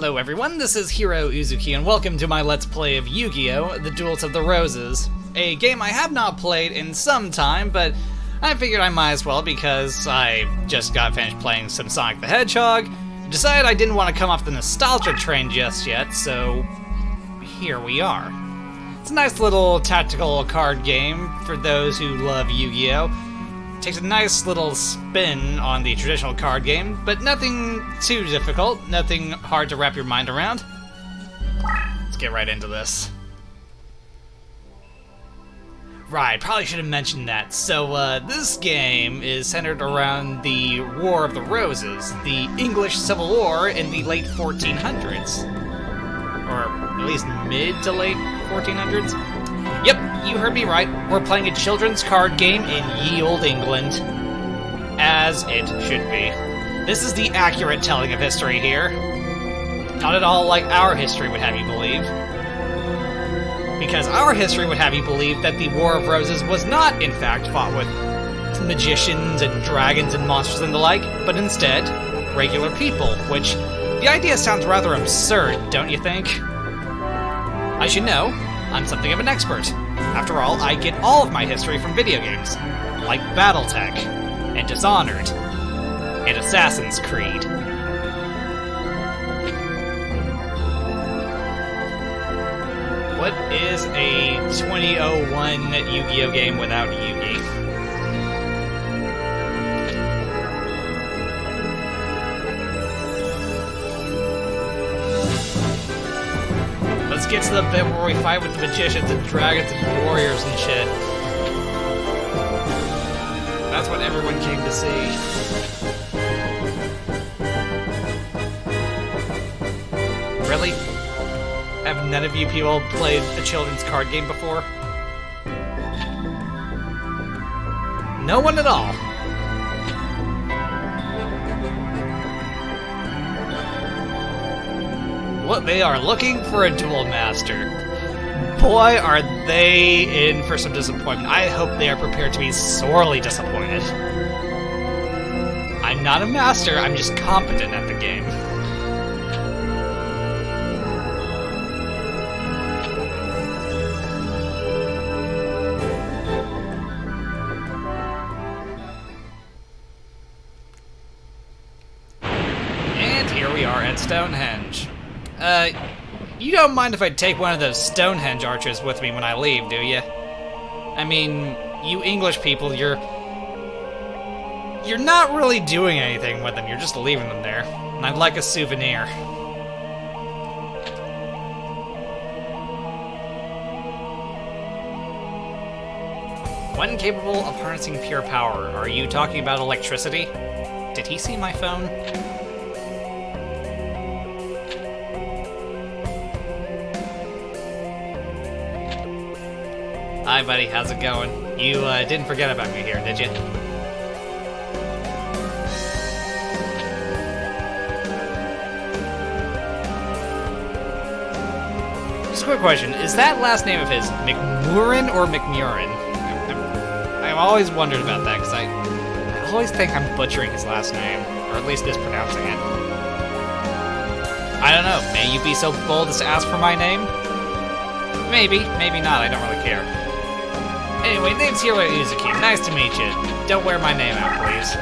Hello everyone, this is Heero Uzuki, and welcome to my Let's Play of Yu-Gi-Oh! The Duelist of the Roses. A game I have not played in some time, but I figured I might as well because I just got finished playing some Sonic the Hedgehog, decided I didn't want to come off the nostalgia train just yet, so here we are. It's a nice little tactical card game for those who love Yu-Gi-Oh! Takes a nice little spin on the traditional card game, but nothing too difficult, nothing hard to wrap your mind around. Let's get right into this. Right, probably should have mentioned that. So, this game is centered around the War of the Roses, the English Civil War in the late 1400s. Or at least mid to late 1400s. Yep, you heard me right. We're playing a children's card game in ye olde England. As it should be. This is the accurate telling of history here. Not at all like our history would have you believe. Because our history would have you believe that the War of Roses was not, in fact, fought with magicians and dragons and monsters and the like, but instead, regular people, which the idea sounds rather absurd, don't you think? I should know. I'm something of an expert. After all, I get all of my history from video games, like Battletech, and Dishonored, and Assassin's Creed. What is a 2001 Yu-Gi-Oh! Game without Yugi? Let's get to the bit where we fight with the magicians and dragons and warriors and shit. That's what everyone came to see. Really? Have none of you people played a children's card game before? No one at all. What, they are looking for a duel master. Boy, are they in for some disappointment. I hope they are prepared to be sorely disappointed. I'm not a master, I'm just competent at the game. And here we are at Stonehenge. You don't mind if I take one of those Stonehenge archers with me when I leave, do you? I mean, you English people, you're not really doing anything with them, you're just leaving them there. And I'd like a souvenir. One capable of harnessing pure power. Are you talking about electricity? Did he see my phone? Hi, buddy. How's it going? You didn't forget about me here, did you? Just a quick question. Is that last name of his McMurrin or McMurrin? I've always wondered about that, because I always think I'm butchering his last name, or at least mispronouncing it. I don't know. May you be so bold as to ask for my name? Maybe. Maybe not. I don't really care. Anyway, name's Heero Uzuki. Nice to meet you. Don't wear my name out, please.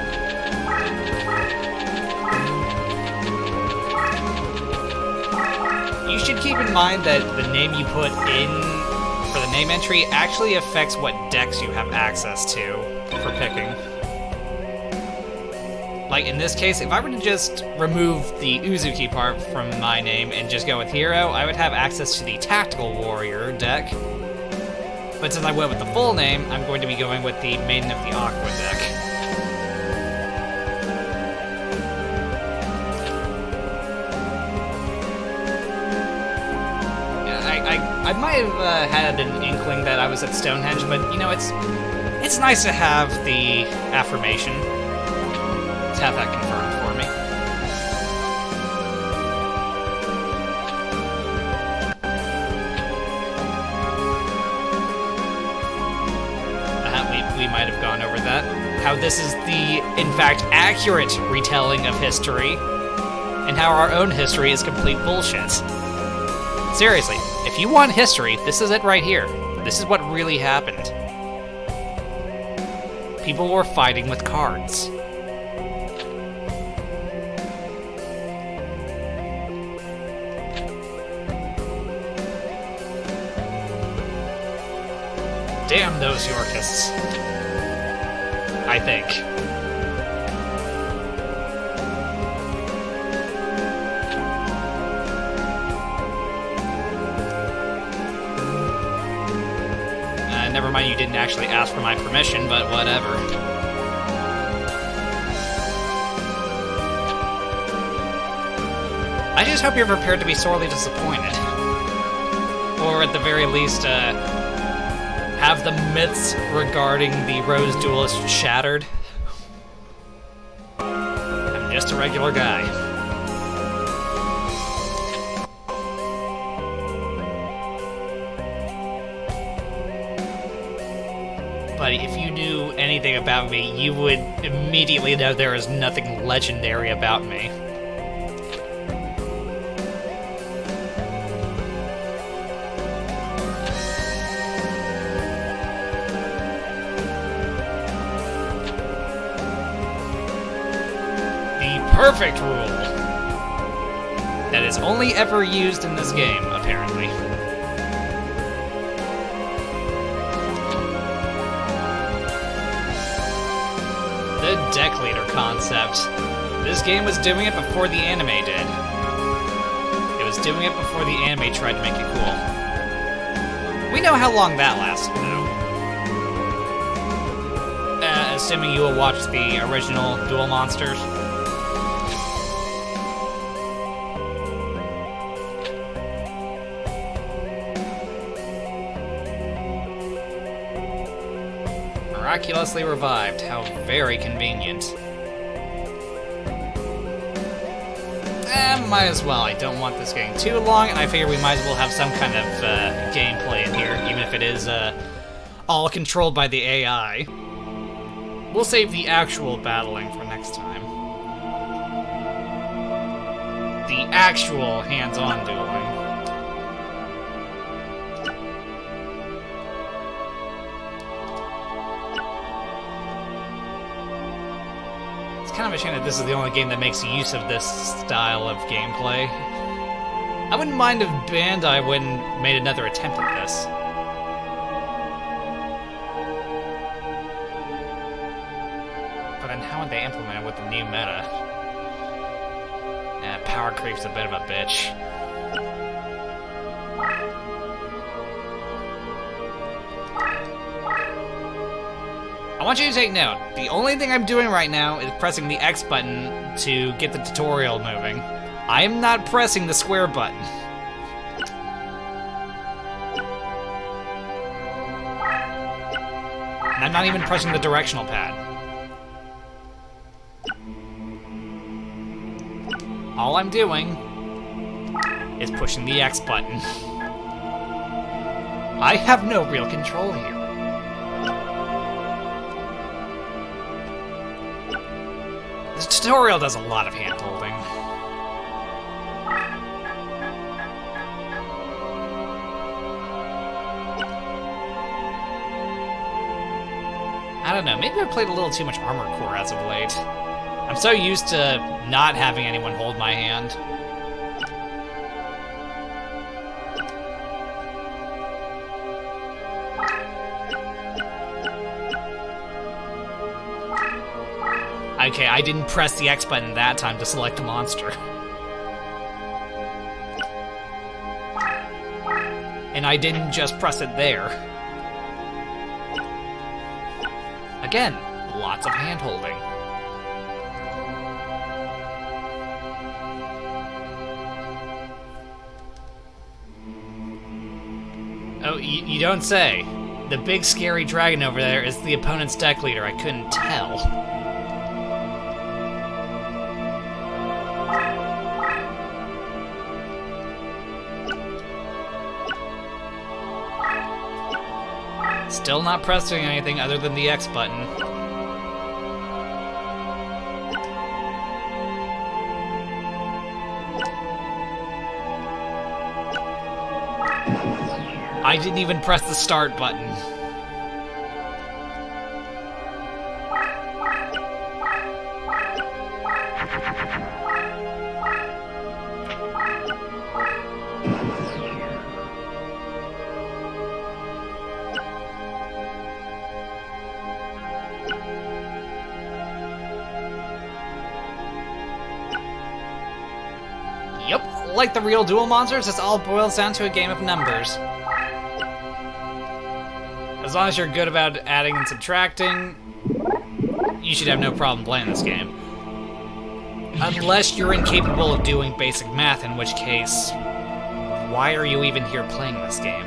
You should keep in mind that the name you put in for the name entry actually affects what decks you have access to for picking. Like in this case, if I were to just remove the Uzuki part from my name and just go with Heero, I would have access to the Tactical Warrior deck. But since I went with the full name, I'm going to be going with the Maiden of the Aqua deck. Yeah, I might have had an inkling that I was at Stonehenge, but you know, it's nice to have the affirmation. Let's have that confirmed for me. We might have gone over that. How this is the, in fact, accurate retelling of history. and how our own history is complete bullshit. Seriously, if you want history, this is it right here. This is what really happened. People were fighting with cards. Damn those Yorkists. I think. Never mind, you didn't actually ask for my permission, but whatever. I just hope you're prepared to be sorely disappointed. Or at the very least, have the myths regarding the Rose Duelist shattered. I'm just a regular guy. But if you knew anything about me, you would immediately know there is nothing legendary about me. The perfect rule that is only ever used in this game, apparently. The deck leader concept. This game was doing it before the anime did. It was doing it before the anime tried to make it cool. We know how long that lasted, though. Assuming you will watch the original Duel Monsters. Miraculously revived. How very convenient. Might as well. I don't want this getting too long, and I figure we might as well have some kind of gameplay in here, even if it is all controlled by the AI. We'll save the actual battling for next time. The actual hands-on dueling. Kind of a shame that this is the only game that makes use of this style of gameplay. I wouldn't mind if Bandai made another attempt at this. But then how would they implement it with the new meta? Power creep's a bit of a bitch. I want you to take note. The only thing I'm doing right now is pressing the X button to get the tutorial moving. I am not pressing the square button. And I'm not even pressing the directional pad. All I'm doing is pushing the X button. I have no real control here. The tutorial does a lot of hand-holding. I don't know, maybe I played a little too much Armored Core as of late. I'm so used to not having anyone hold my hand. Okay, I didn't press the X button that time to select a monster. And I didn't just press it there. Again, lots of hand-holding. Oh, you don't say. The big scary dragon over there is the opponent's deck leader. I couldn't tell. Still not pressing anything other than the X button. I didn't even press the start button. Yep, like the real duel monsters, this all boils down to a game of numbers. As long as you're good about adding and subtracting, you should have no problem playing this game. Unless you're incapable of doing basic math, in which case, why are you even here playing this game?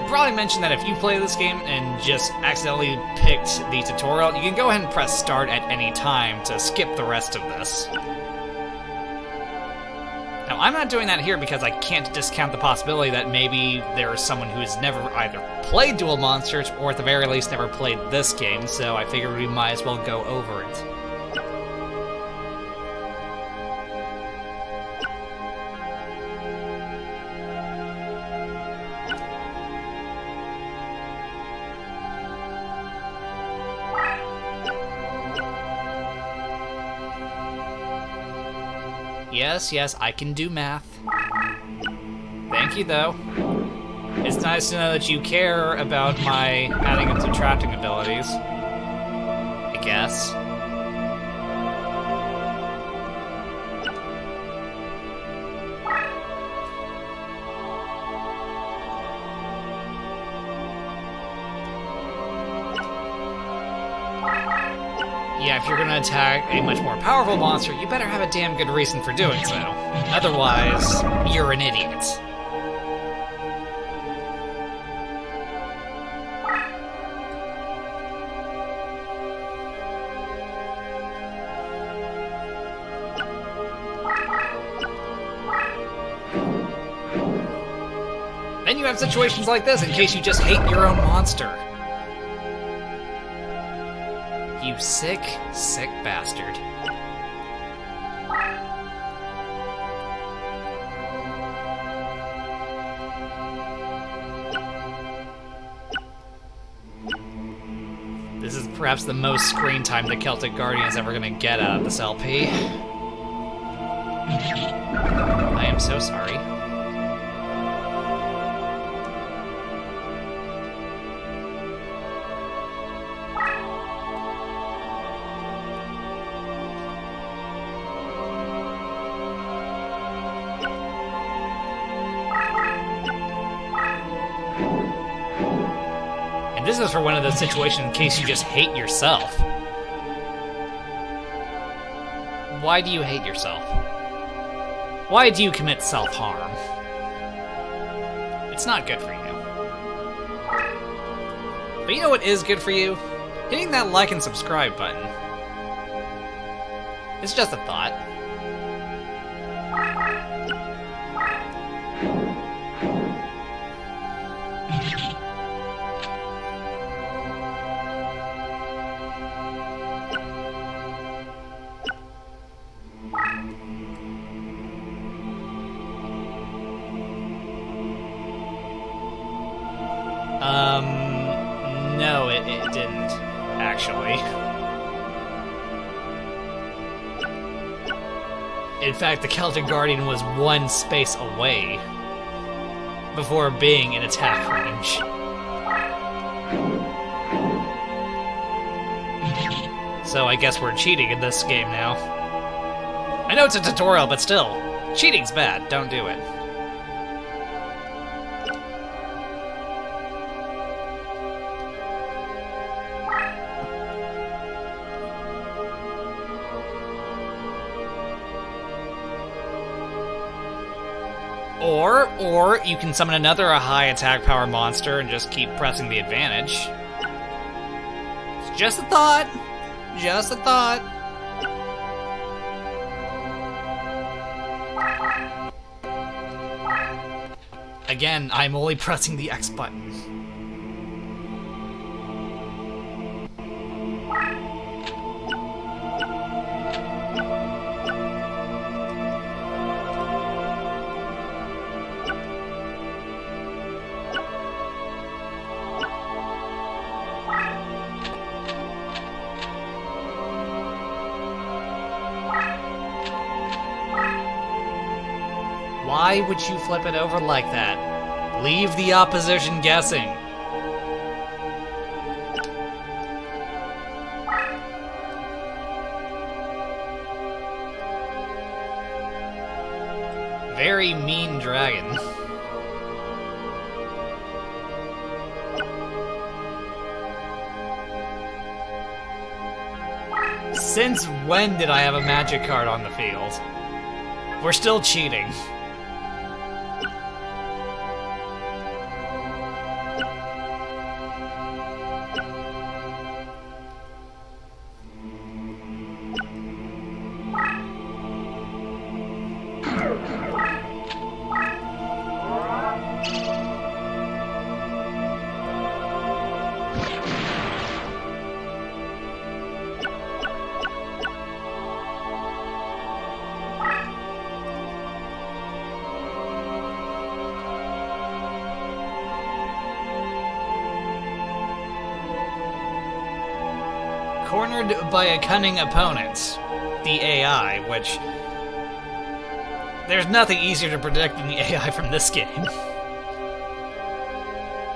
Probably mention that if you play this game and just accidentally picked the tutorial, you can go ahead and press start at any time to skip the rest of this. Now, I'm not doing that here because I can't discount the possibility that maybe there's someone who's never either played Duel Monsters or at the very least never played this game, so I figured we might as well go over it. Yes, I can do math. Thank you, though. It's nice to know that you care about my adding and subtracting abilities. I guess. Yeah, if you're gonna attack a much more powerful monster, you better have a damn good reason for doing so. Otherwise, you're an idiot. Then you have situations like this in case you just hate your own monster. You sick, sick bastard. This is perhaps the most screen time the Celtic Guardian is ever going to get out of this LP. I am so sorry. This is for one of those situations in case you just hate yourself. Why do you hate yourself? Why do you commit self-harm? It's not good for you. But you know what is good for you? Hitting that like and subscribe button. It's just a thought. No, it didn't, actually. In fact, the Celtic Guardian was one space away before being in attack range. So I guess we're cheating in this game now. I know it's a tutorial, but still, cheating's bad. Don't do it. Or you can summon another high attack power monster and just keep pressing the advantage. It's just a thought. Just a thought. Again, I'm only pressing the X button. Why would you flip it over like that? Leave the opposition guessing. Very mean dragon. Since when did I have a magic card on the field? We're still cheating. Cornered by a cunning opponent, the AI, which... There's nothing easier to predict than the AI from this game.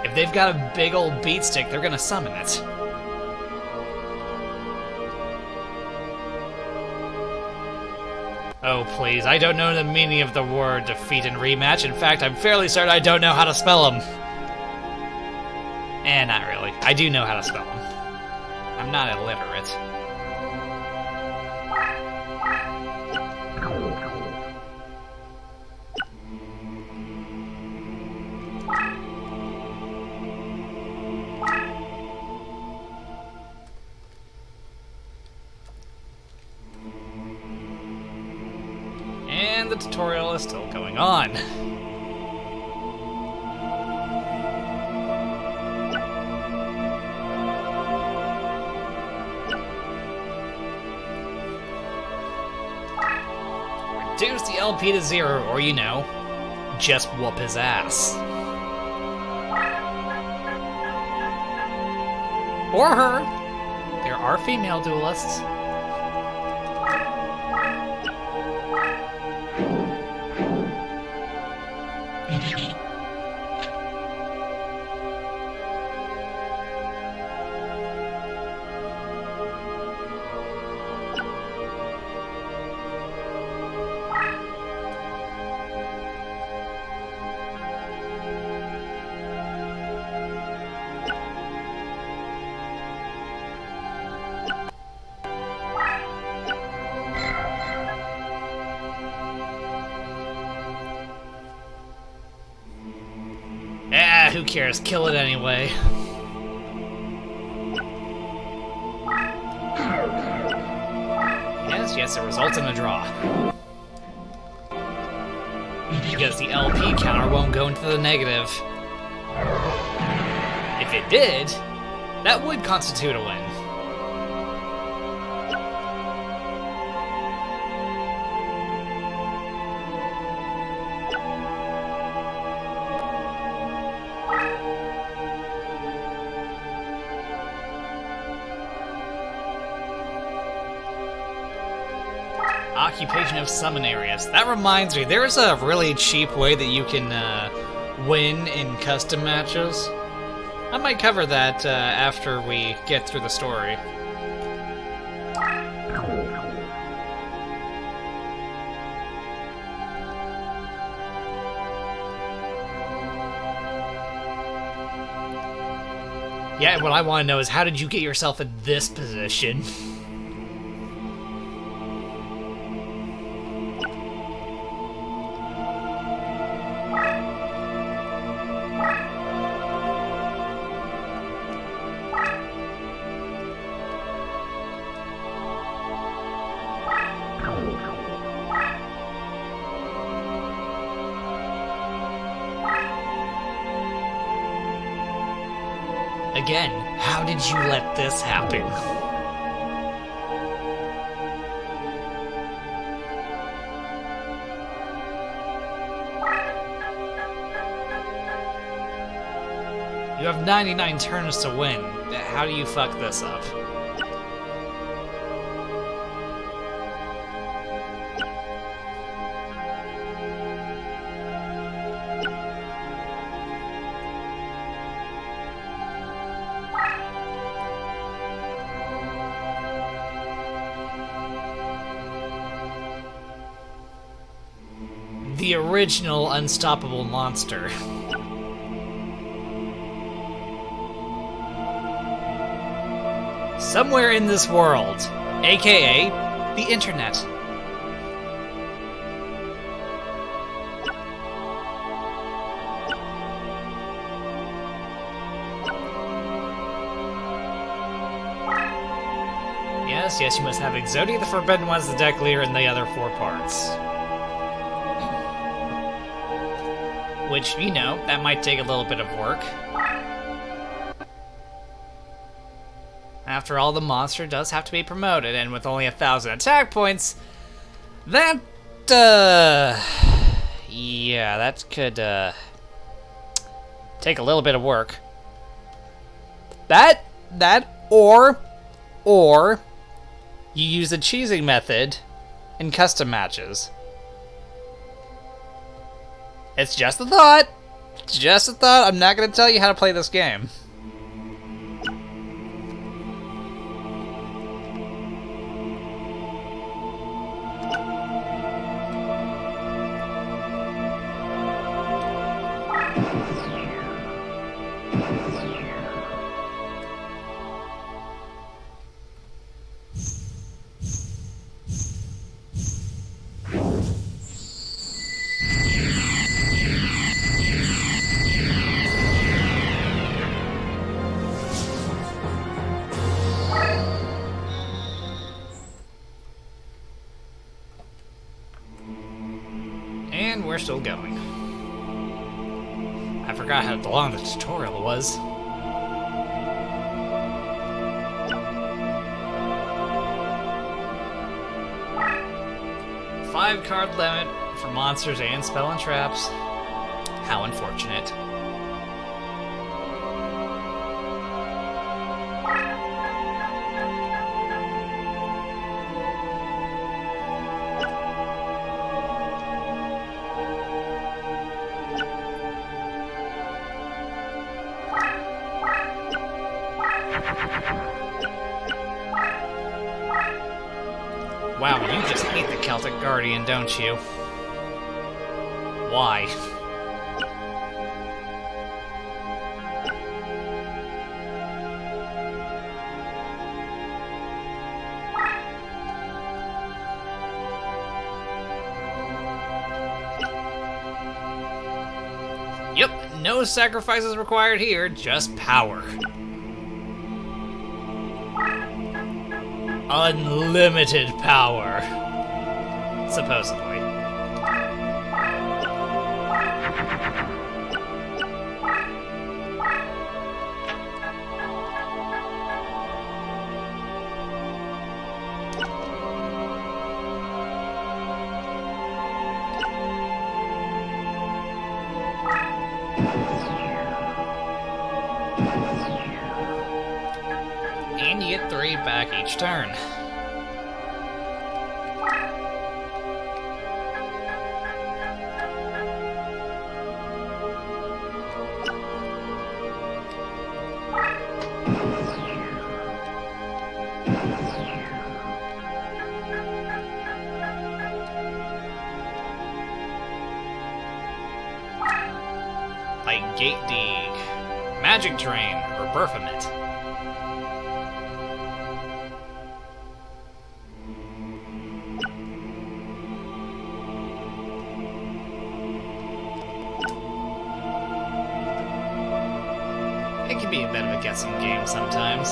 If they've got a big old beat stick, they're gonna summon it. Oh please, I don't know the meaning of the word defeat and rematch. In fact, I'm fairly certain I don't know how to spell them. Not really. I do know how to spell them. I'm not illiterate. And the tutorial is still going on. Reduce the LP to 0, or you know, just whoop his ass. Or her. There are female duelists. Who cares? Kill it anyway. Yes, it results in a draw. Because the LP counter won't go into the negative. If it did, that would constitute a win. Occupation of summon areas. That reminds me, there's a really cheap way that you can win in custom matches. I might cover that after we get through the story. Yeah, what I want to know is how did you get yourself in this position? Again, how did you let this happen? You have 99 turns to win. How do you fuck this up? the original unstoppable monster. Somewhere in this world, aka the internet. Yes, you must have Exodia, the Forbidden Ones, the Deck Leader, and the other 4 parts. Which, you know, that might take a little bit of work. After all, the monster does have to be promoted, and with only 1,000 attack points, that, yeah, that could, take a little bit of work. Or you use the cheesing method in custom matches. It's just a thought. Just a thought. I'm not going to tell you how to play this game. And we're still going. I forgot how long the tutorial was. Five card limit for monsters and spell and traps. How unfortunate. Wow, you just hate the Celtic Guardian, don't you? Why? Yep, no sacrifices required here, just power. Unlimited power. Supposedly. And you get 3 back each turn. Like Gate Dig, Magic Drain, or Baphomet. It can be a bit of a guessing game sometimes.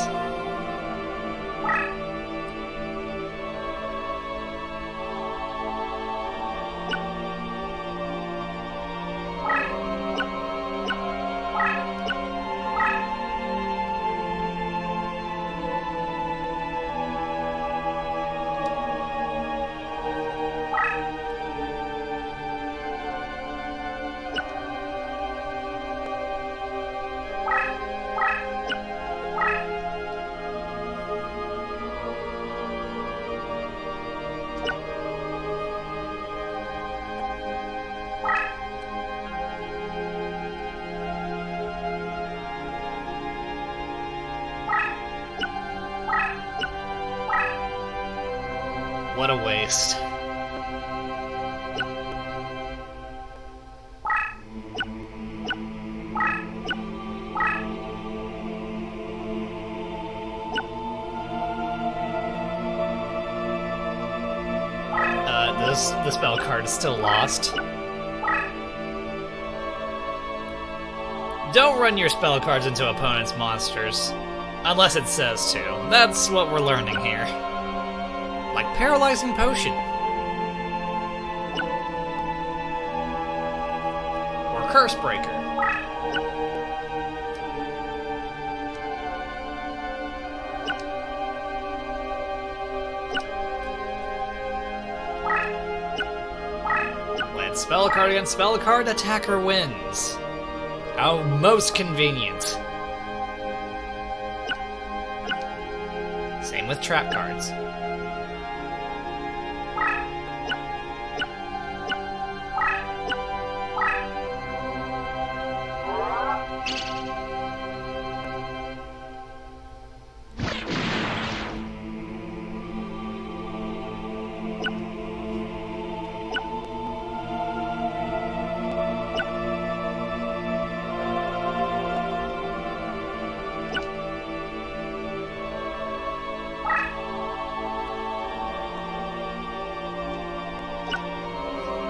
What a waste. the spell card is still lost. Don't run your spell cards into opponents' monsters. Unless it says to. That's what we're learning here. Like Paralyzing Potion. Or Curse Breaker. When spell card against spell card, attacker wins. How most convenient. Same with trap cards.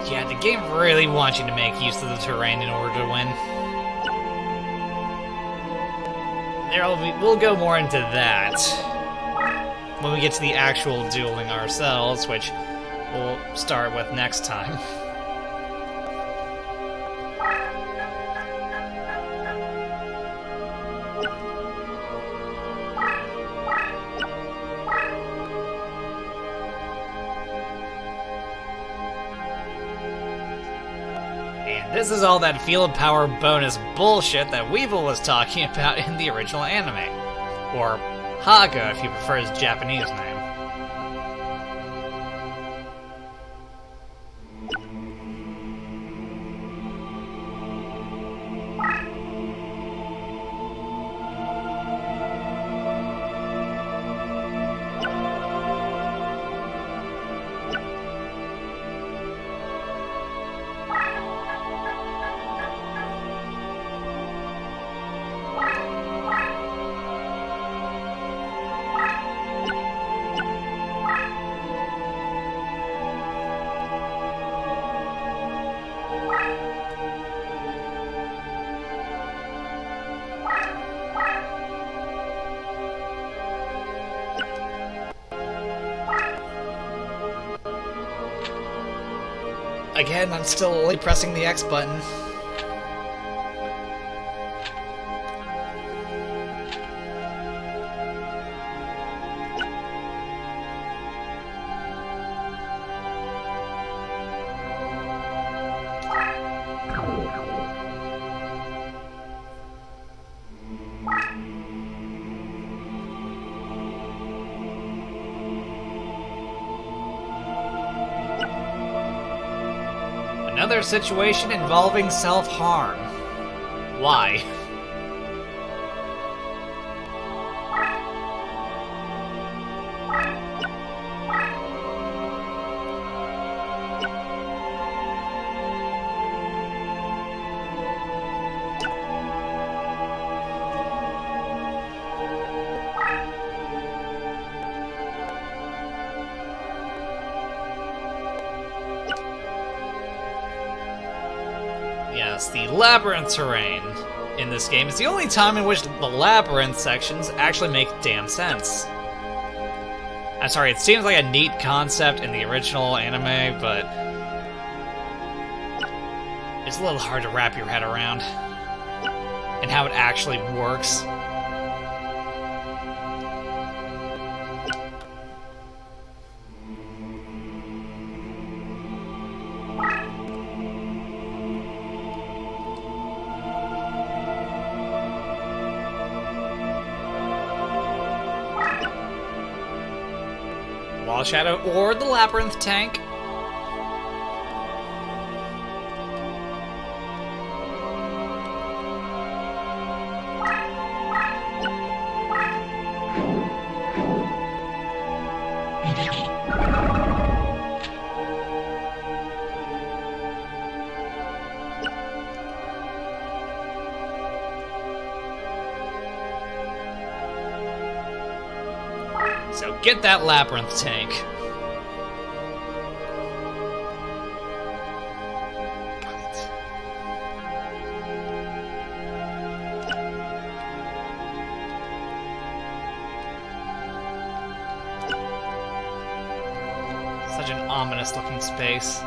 Yeah, the game really wants you to make use of the terrain in order to win. We'll go more into that when we get to the actual dueling ourselves, which we'll start with next time. This is all that field power bonus bullshit that Weevil was talking about in the original anime. Or Haga, if you prefer his Japanese name. Again, I'm still only pressing the X button. Another situation involving self-harm. Why? Yes, the labyrinth terrain in this game is the only time in which the labyrinth sections actually make damn sense. I'm sorry, it seems like a neat concept in the original anime, but it's a little hard to wrap your head around and how it actually works. Wall Shadow or the Labyrinth tank. So get that Labyrinth tank. an ominous looking space.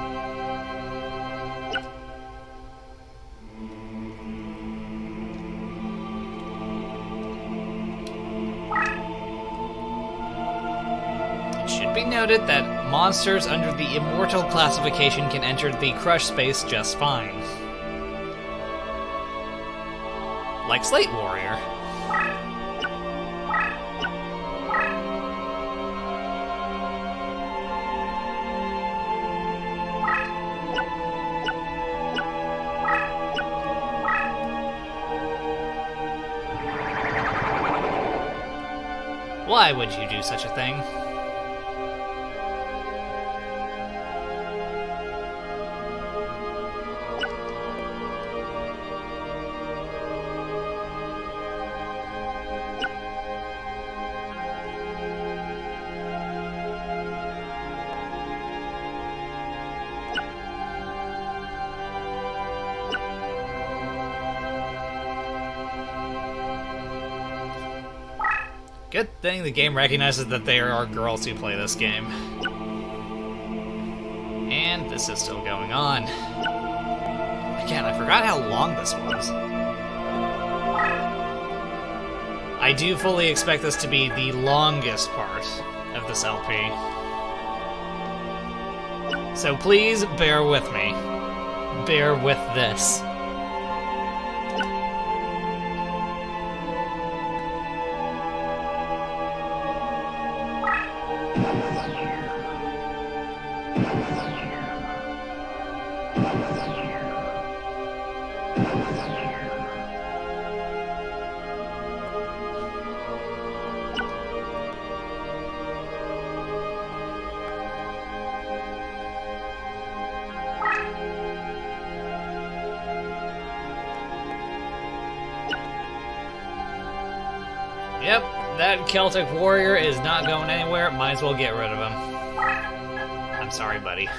It should be noted that monsters under the Immortal classification can enter the crush space just fine. Like Slate Warrior. Why would you do such a thing? Good thing the game recognizes that there are girls who play this game. And this is still going on. Again, I forgot how long this was. I do fully expect this to be the longest part of this LP. So please bear with me. Bear with this. Yep, that Celtic warrior is not going anywhere. Might as well get rid of him. I'm sorry, buddy.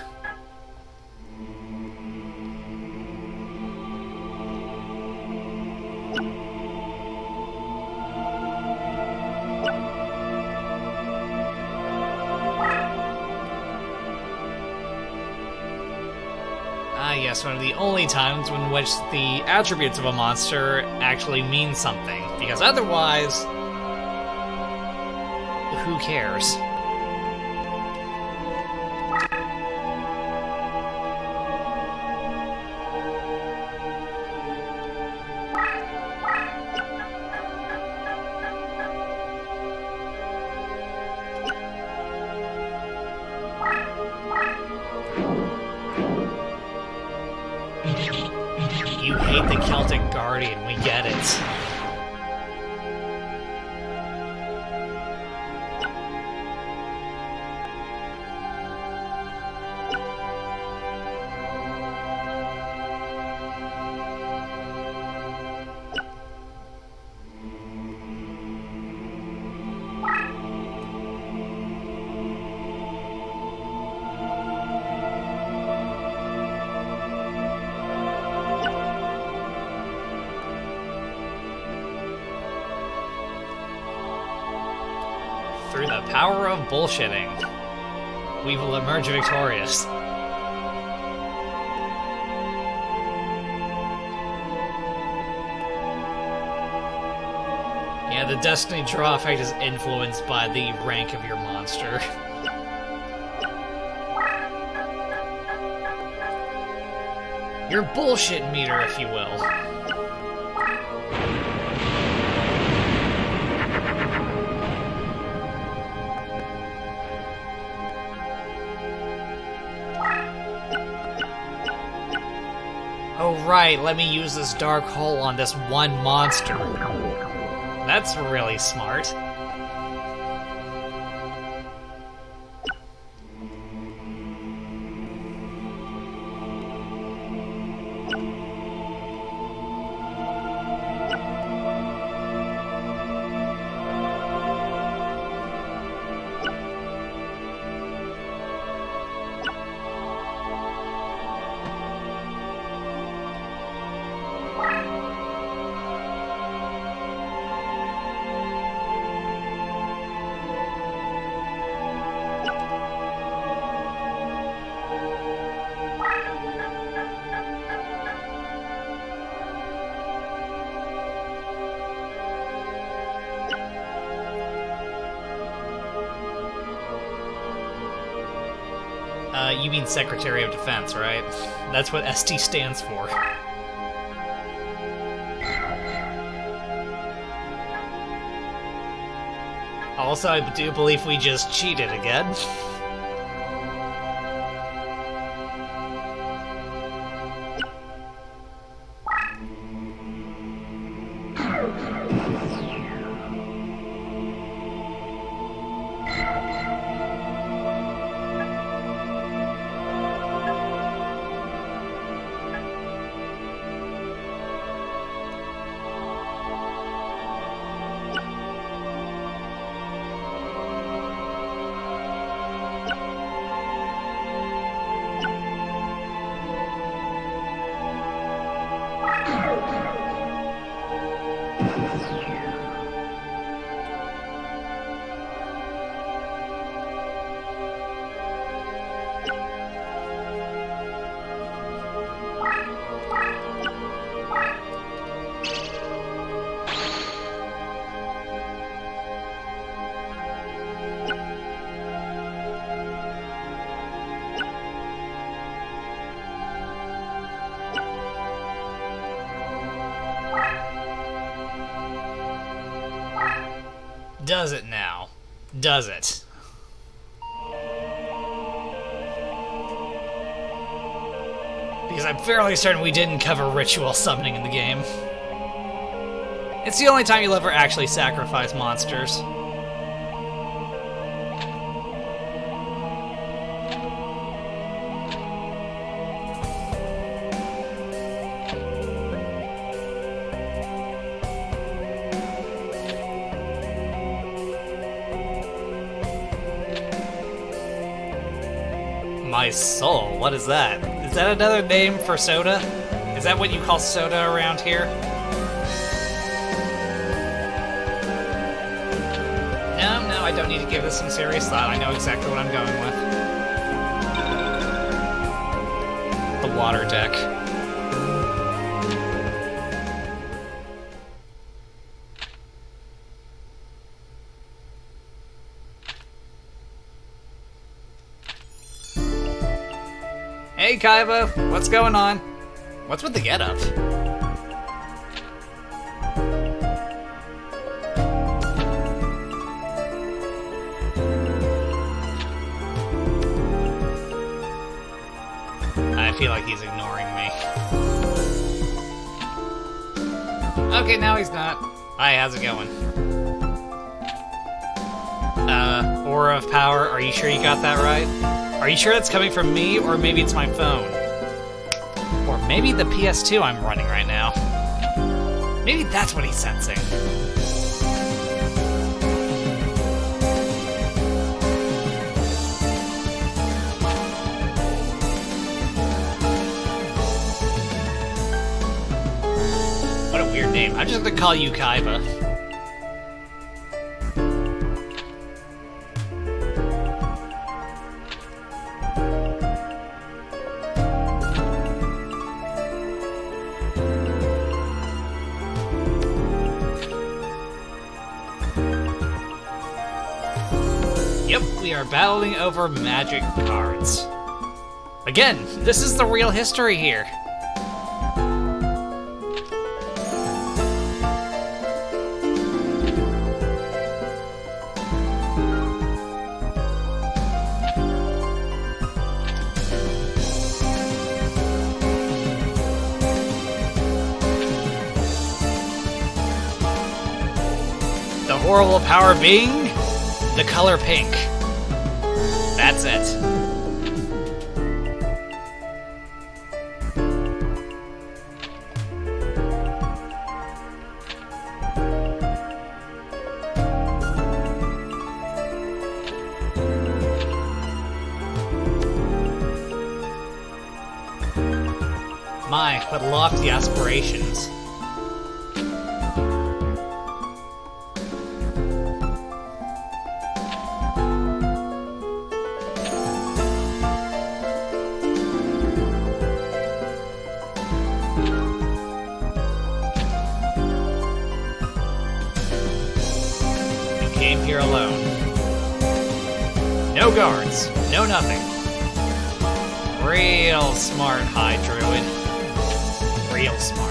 Yes, one of the only times in which the attributes of a monster actually mean something, because otherwise, who cares? You hate the Celtic Guardian, we get it. Through the power of bullshitting, we will emerge victorious. Yeah, the Destiny draw effect is influenced by the rank of your monster. Your bullshit meter, if you will. Oh right, let me use this dark hole on this one monster. That's really smart. You mean Secretary of Defense, right? That's what ST stands for. Also, I do believe we just cheated again. Does it now? Does it? Because I'm fairly certain we didn't cover ritual summoning in the game. It's the only time you'll ever actually sacrifice monsters. My soul, what is that? Is that another name for soda? Is that what you call soda around here? No, I don't need to give this some serious thought. I know exactly what I'm going with. The water deck. Hey, Kaiba, what's going on? What's with the getup? I feel like he's ignoring me. Okay, now he's not. Hi, how's it going? Aura of Power, are you sure you got that right? Are you sure that's coming from me, or maybe it's my phone? Or maybe the PS2 I'm running right now. Maybe that's what he's sensing. What a weird name. I'm just gonna call you Kaiba. Yep, we are battling over magic cards. Again, this is the real history here. The horrible power being the color pink. That's it. My, what lofty aspirations. Came here alone. No guards, no nothing. Real smart High Druid. Real smart.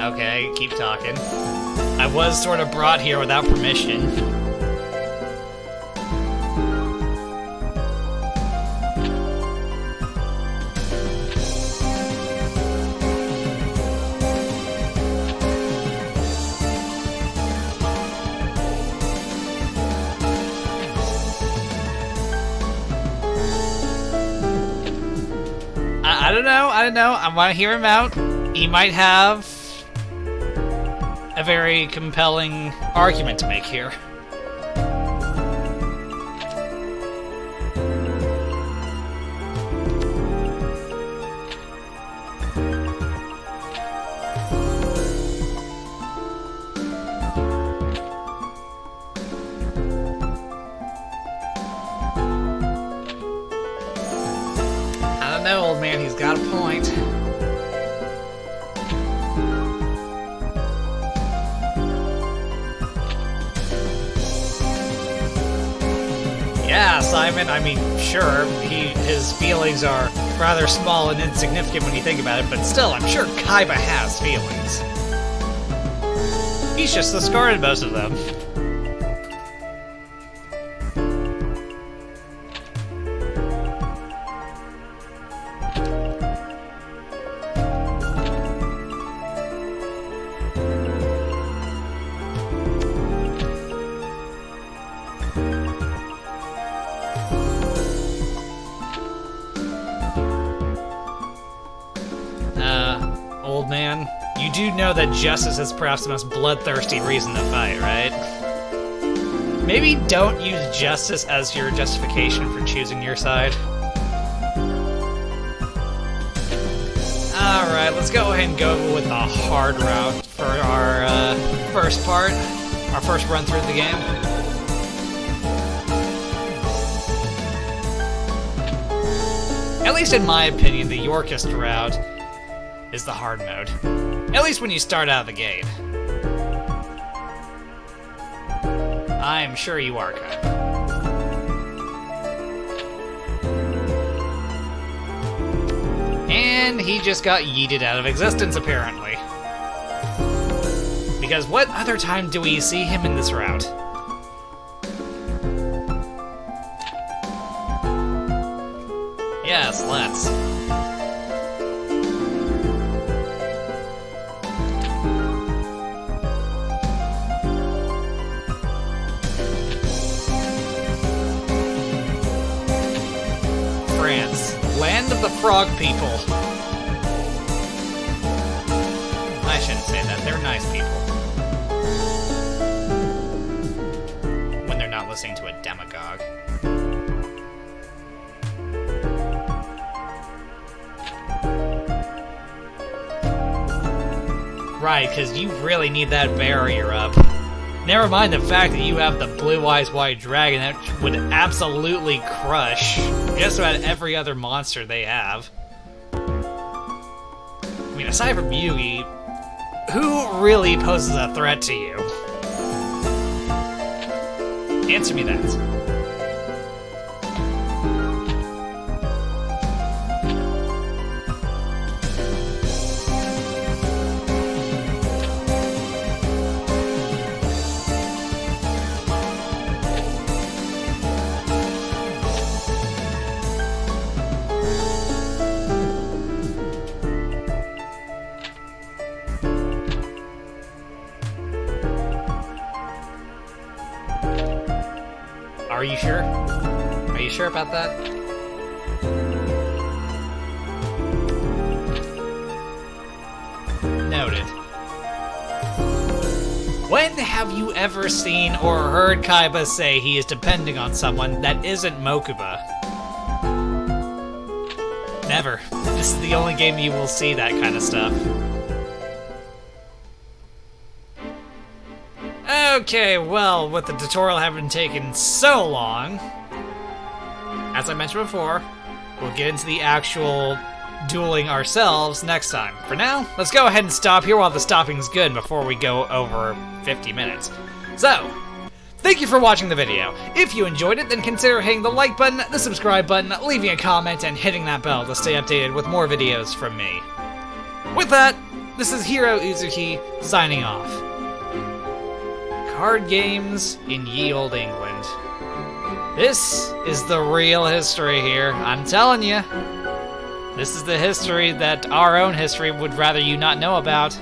Okay, keep talking. I was sort of brought here without permission. I don't know. I want to hear him out. He might have a very compelling argument to make here. I don't know, old man, he's got a point. Yeah, Simon, I mean, sure, his feelings are rather small and insignificant when you think about it, but still, I'm sure Kaiba has feelings. He's just discarded most of them. Old man, you do know that justice is perhaps the most bloodthirsty reason to fight, right? Maybe don't use justice as your justification for choosing your side. Alright, let's go ahead and go with the hard route for our first part, our first run through the game. At least in my opinion, the Yorkist route is the hard mode. At least when you start out of the gate. I am sure you are, Kaiba. And he just got yeeted out of existence, apparently. Because what other time do we see him in this route? Yes, let's. France, land of the frog people. I shouldn't say that, they're nice people. When they're not listening to a demagogue. Right, because you really need that barrier up. Never mind the fact that you have the Blue Eyes White Dragon that would absolutely crush just about every other monster they have. I mean, aside from Yugi, who really poses a threat to you? Answer me that. Are you sure? Are you sure about that? Noted. When have you ever seen or heard Kaiba say he is depending on someone that isn't Mokuba? never. This is the only game you will see that kind of stuff. Okay, well, with the tutorial having taken so long, as I mentioned before, we'll get into the actual dueling ourselves next time. For now, let's go ahead and stop here while the stopping's good before we go over 50 minutes. So, thank you for watching the video. If you enjoyed it, then consider hitting the like button, the subscribe button, leaving a comment, and hitting that bell to stay updated with more videos from me. With that, this is Heero Uzuki, signing off. Card games in ye olde England. This is the real history here, I'm telling you. This is the history that our own history would rather you not know about.